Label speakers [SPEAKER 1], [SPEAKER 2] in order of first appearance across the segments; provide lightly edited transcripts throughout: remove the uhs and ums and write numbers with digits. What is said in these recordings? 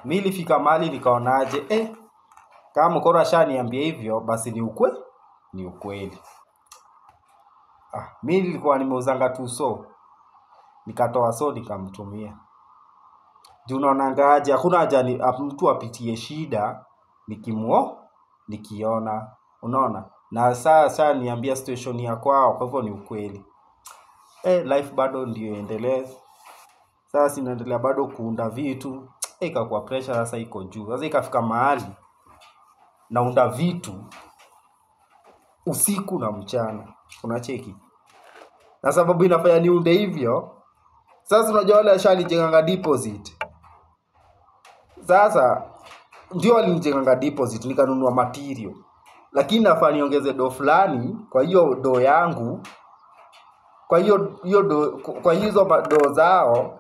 [SPEAKER 1] Mimi nilifika mahali nikaonaje kama mkoro ashaniambia hivyo basi ni ukweli. Mimi nilikuwa nimeuzanga tu so. Nikatoa so nikamtumia. Juu unaonanga aje hakuna haja mtu apitie shida nikiona. Unaona? Na sasa niambia situation ya kwao kwa hivyo ni ukweli. Life bado ndio iendelee. Sasa sinaendelea bado kuunda vitu. Ikakuwa pressure sasa iko juu. Sasa ikafika mahali naunda vitu usiku na mchana. Unacheki? Na sababu inafanya niunde hivyo. Sasa unajua wale washalijenganga deposit. Sasa ndio walijenganga deposit nikanunua material. Lakini nafaa niongeze do fulani kwa hiyo do yangu. Kwa hizo do zao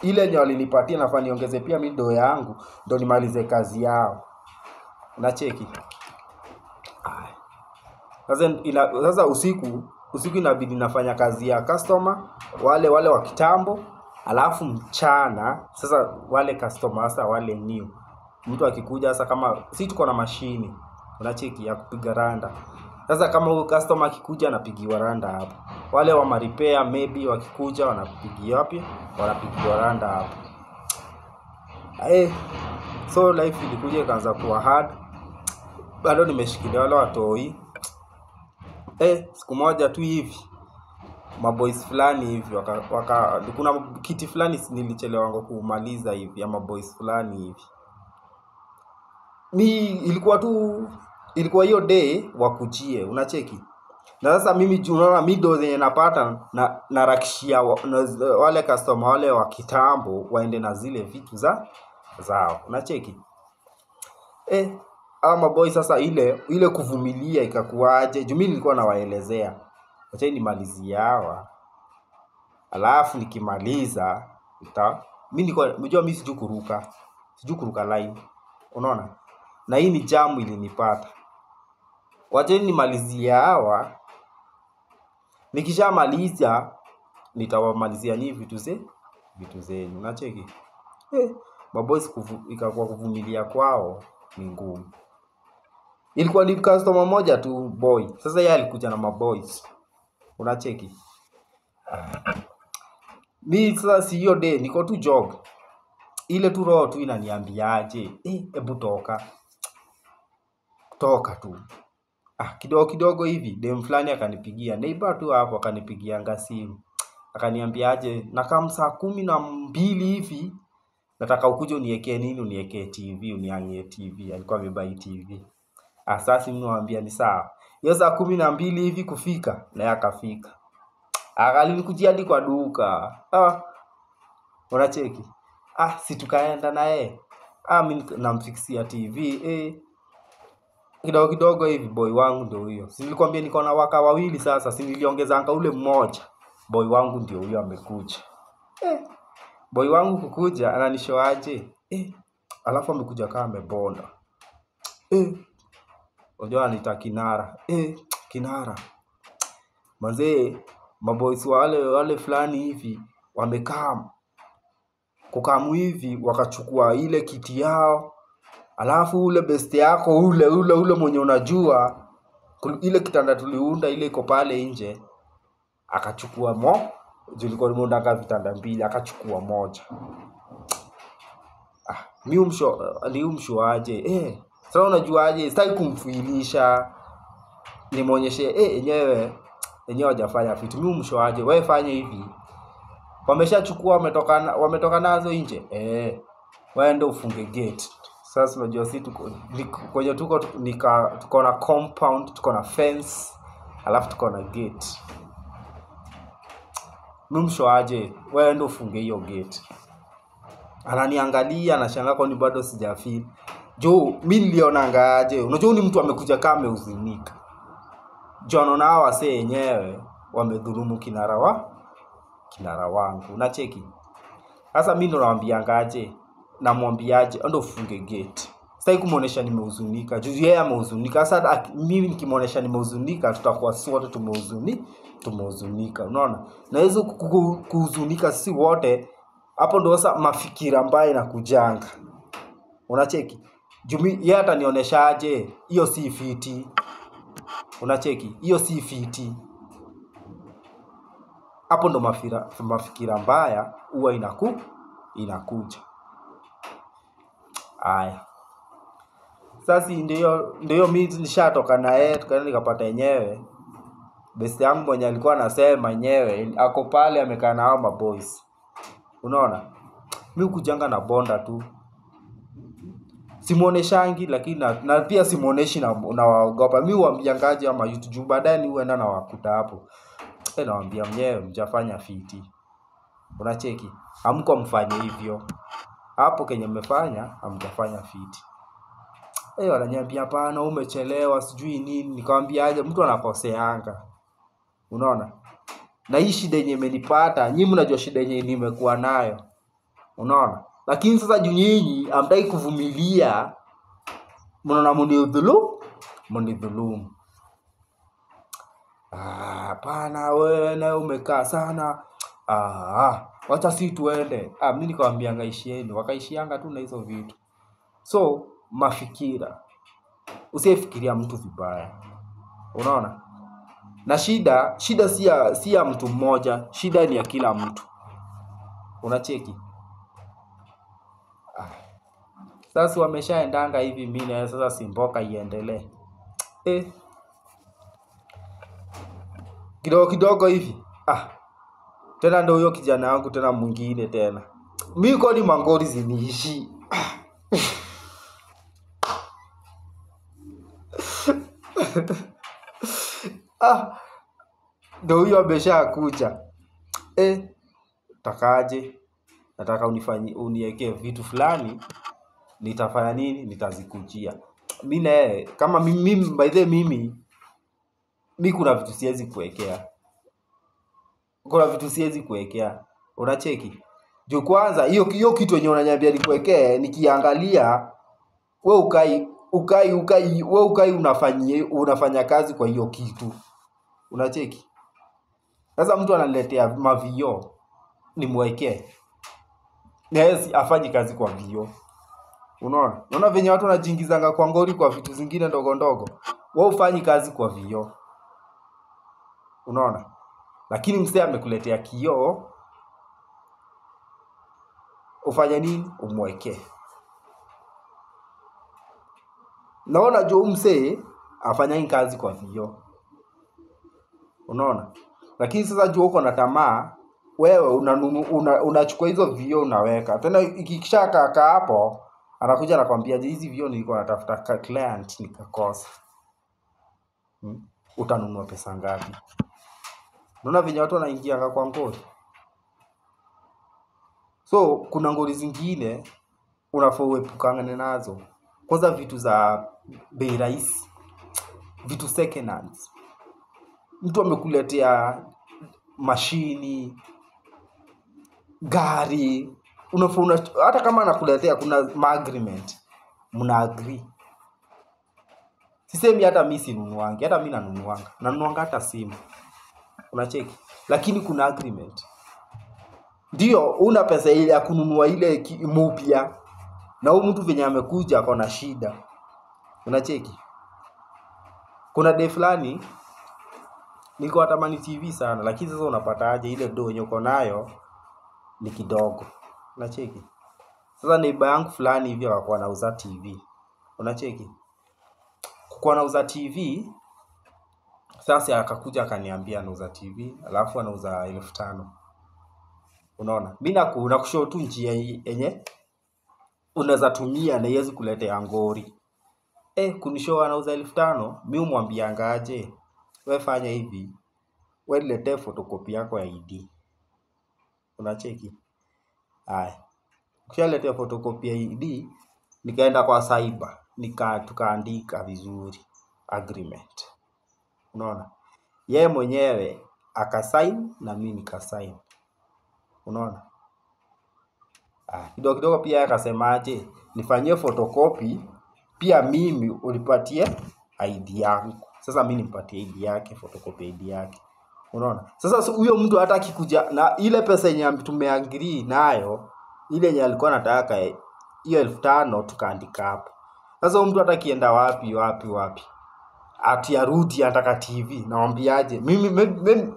[SPEAKER 1] ile yenye walinipatia nafaa niongeze pia mimi do yangu ndio nimalize kazi yao. Unacheki? Sasa usiku inabidi nafanya kazi ya customer wale wa kitambo, alafu mchana sasa wale customer sasa wale new. Mtu akikuja sasa kama si tuko na mashini, unacheki ya kupiga randa. Sasa kama huyo customer akikuja anapigiwa randa hapo. Wale wa repair maybe wakikuja wanapigiwa wapi? Wanapigiwa randa hapo. So life ilikuja ikaanza kuwa hard. Bado nimeshikilia wale watoi. Siku moja tu hivi maboys fulani hivi kuna kiti fulani nilichelewa kumaliza hivi ya maboys fulani hivi. Ilikuwa hiyo day wakujie, unacheki? Na sasa mimi unaona mido zenye napata na rakishia wale customer wale wa kitambo waende na zile vitu zao, unacheki? Ama boy sasa ile kuvumilia ikakuaje? Juu mimi nilikuwa nawaelezea. Acha nimalizie hawa. Alafu nikimaliza mimi nilikuwa mimi sijui kuruka line. Unaona? Na hii ni jamu ilinipata. Wacha nimalizie hawa. Nikishamaliza nitawamalizia ni vitu zenu. Unacheki? Maboys ikakuwa kuvumilia kwao ni ngumu. Ilikuwa ni customer moja tu boy. Sasa yeye alikuja na maboys. Unacheki? Mimi sasa si hiyo day niko tu job. Ile tu roho tu inaniambiaje, hebu toka tu. Kidogo hivi dem fulani akanipigia. Neighbor tu hapo akanipigia simu. Akaniambiaje na kama saa 12 hivi nataka ukuje uniwekee nini, uniwekee TV, uniangie TV. Alikuwa amebuy TV. Sasa nimwambia ni sawa. Hiyo saa 12 hivi kufika na akafika. Akanikujia hadi kwa duka. Unacheki? Si tukaenda na yeye. Mimi namfixia TV. Kidogo hivi boy wangu ndio huyo. Si nilikwambia niko na waka wawili sasa, si niliongezanga ule mmoja. Boy wangu ndio huyo amekuja. Boy wangu kukuja ananishoaje? Alafu amekuja kama amebonda. Unajua anita kinara. Kinara. Manze maboys wale fulani hivi wamekaa kukamu hivi wakachukua ile kiti yao. Alafu ule best yako ule mwenye unajua ile kitanda tuliunda ile iko pale nje akachukua tulikuwa tumeunda vitanda 2 akachukua moja. Mimi umshoaje? Sasa unajuaje? Sitaki kumfilisha. Nimuonyeshe yenyewe hajafanya vitu. Mimi umshoaje? Wewe fanye hivi. Wameshachukua wametoka nazo nje. Wewe ndio ufunge gate. Sasa unajua sisi tuko na compound, tuko na fence, alafu tuko na gate. Mimi mshoaje? Wewe ndio ufunge hiyo gate. Ananiangalia anashangaa kwani bado sijafeel. Mimi nilionanga aje? Unajua ni mtu amekuja kama ameuzinika. Anaona hao wase yenyewe wamedhulumu kinara wangu. Unacheki? Sasa mimi ndo naambianga aje? Namwambiaje ndio ufunge gate. Sitaki kumuonesha nimehuzunika. Yeye amehuzunika. Sasa mimi nikimuonesha nimehuzunika tutakuwa sote tumehuzunika. Unaona? Na hizo kuhuzunika si wote. Hapo ndio sasa mafikira mbaya inakujanga. Unacheki? Jumi yeye atanionyeshaje hiyo si fiti. Unacheki? Hiyo si fiti. Hapo ndo mafikira mbaya huwa inakuja. Haya. Sasa ndio mimi nishatoka na yeye tukaenda nikapata yenyewe. Best yangu mwenye alikuwa anasema yenyewe ako pale amekaa na hao maboys. Unaona? Mimi kujanga na bonda tu. Simuoneshangi lakini na pia simuoneshi na waogopa. Mimi huambiangaje ama YouTube baadaye ni huenda na wakuta hapo. Nawaambia mwenyewe mjafanya fiti. Unacheki? Hamko mfanye hivyo. Hapo kenye mmefanya hamjafanya fiti. Wananiambia hapana umechelewa sijui nini. Nikamwambia aje mtu anakoseanga. Unaona? Na hii shida yenye imenipata, nyinyi mnajua shida yenye nimekuwa nayo. Unaona? Lakini sasa juu nyinyi hamtaki kuvumilia, mnaona mnidhulumu. Hapana wewe na umekaa sana. Wacha si tuende. Mimi nikamwambia ngaishieni, wakaishianga tu na hizo vitu. So mafikira. Usifikiria mtu vibaya. Unaona? Na shida si ya mtu mmoja, shida ni ya kila mtu. Unacheki? Sasa wameshaendanga hivi mimi na sasa simboka iendelee. Kidogo hivi. Tena ndio huyo kijana wangu tena mwingine tena. Mimi kwa ni mangori ziniishi. Ndio huyo ameshakuja. Takaje? Nataka uniwekee vitu fulani. Nitafanya nini? Nitazikujia. Mimi kama mimi by the mimi kuna vitu siwezi kuwekea. Unacheki? Juu kwanza hiyo kitu yenye unaniambia nikuwekee nikiangalia wewe ukai unafanya kazi kwa hiyo kitu. Unacheki? Sasa mtu ananiletea mavio nimwekee. Yes, afanye kazi kwa vio. Unaona venye watu wanajiingizanga kwa ngori kwa vitu zingine ndogo ndogo. Wewe ufanye kazi kwa vio. Unaona? Lakini msee amekuletea kioo. Ufanye nini? Umwekee. Naona jo msee afanya kazi kwa vio. Unaona? Lakini sasa jo uko na tamaa, wewe unachukua hizo vio unaweka. Tena ikishaka hapo anakuja anakuambia hizi vio nilikuwa natafuta client nikakosa. Utanunua pesa ngapi? Unaona venye watu wanaingia kwa ngori. So kuna ngori zingine unafaa uepukane nazo. Kwanza vitu za bei rahisi, vitu second hand. Mtu amekuletea mashini, gari, hata kama anakuletea kuna agreement, mna agree. Sisemi hata mimi sinunuangi, hata mimi nanunuanga hata simu. Unacheki? Lakini kuna agreement. Ndio una pesa ile ya kununua ile mpya. Na huyu mtu venye amekuja ako na shida. Unacheki? Kuna day fulani nilikuwa natamani TV sana, lakini sasa unapata aje ile do yenye uko nayo ni kidogo. Unacheki? Sasa neighbor yangu fulani hivi akakuwa anauza TV. Unacheki? Kukuwa anauza TV, sasa akakuja akaniambia anauza TV, alafu anauza 1500. Unaona? Mimi nakushow tu njia yenye unaweza tumia na iweze kuletea ngori. Kunishow anauza 1500, mimi humwambianga aje, wewe fanya hivi, wewe niletee photocopy yako ya ID. Unacheki? Ukishaletea photocopy ya ID, nikaenda kwa cyber, tukaandika vizuri agreement. Unaona? Yeye mwenyewe akasign na mimi nikasign. Unaona? Kidogo pia akasemaje, nifanyie photocopy pia mimi unipatie ID yangu. Sasa mimi nimpatie ID yake, photocopy ID yake. Unaona? Sasa huyo mtu hata akikuja na ile pesa yenye tumeagree nayo, ile yenye alikuwa anataka hiyo 5,000 tukaandika hapo. Sasa mtu atakienda wapi ati arudi anataka TV, naambiaje?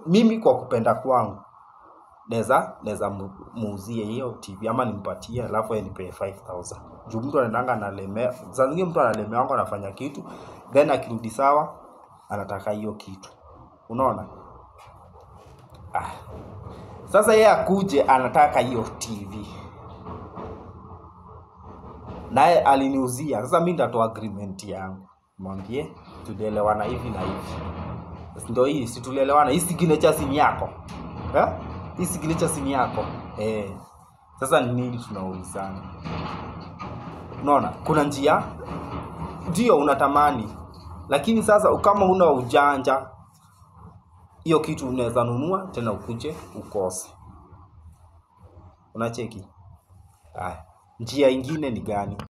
[SPEAKER 1] Mimi kwa kupenda kwangu naweza muuzie hiyo TV ama nimpatie alafu nipe 5,000. Juu mtu anaendanga analemea. Sasa zingine mtu analemea wangu anafanya kitu then akirudi sawa anataka hiyo kitu. Unaona? Sasa yeye akuje anataka hiyo TV. Naye aliniuzia. Sasa mimi nitatoa agreement yangu. Mwambie tulielewana hivi na hivi. Ndio hii si tulielewana, hii signature si yako. Hii signature si yako. Sasa ni nini tunaulizana? Unaona? Kuna njia ndio unatamani. Lakini sasa kama una ujanja hiyo kitu unaweza nunua tena ukuje ukose. Unacheki? Njia ingine ni gani?